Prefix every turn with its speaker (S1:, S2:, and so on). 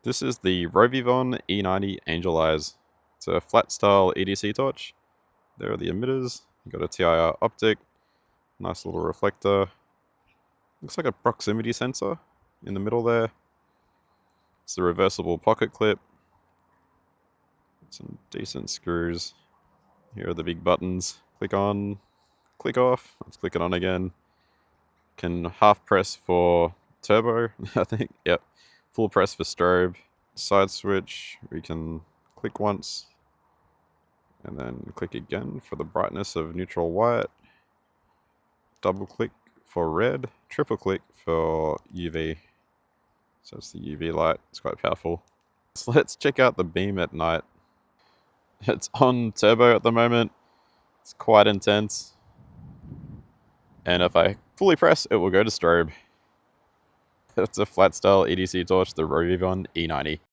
S1: This is the RovyVon E90 Angel Eyes. It's a flat style EDC torch. There are the emitters. You've got a TIR optic, nice little reflector. Looks like a proximity sensor in the middle there. It's the reversible pocket clip. Some decent screws. Here are the big buttons. Click on, click off. Let's click it on again. Can half press for turbo, I think. Yep. Full press for strobe. Side switch, we can click once and then click again for the brightness of neutral white. Double click for red, triple click for UV. So it's the UV light, it's quite powerful. So let's check out the beam at night. It's on turbo at the moment. It's quite intense. And if I fully press, it will go to strobe. It's a flat style EDC torch, the RovyVon E90.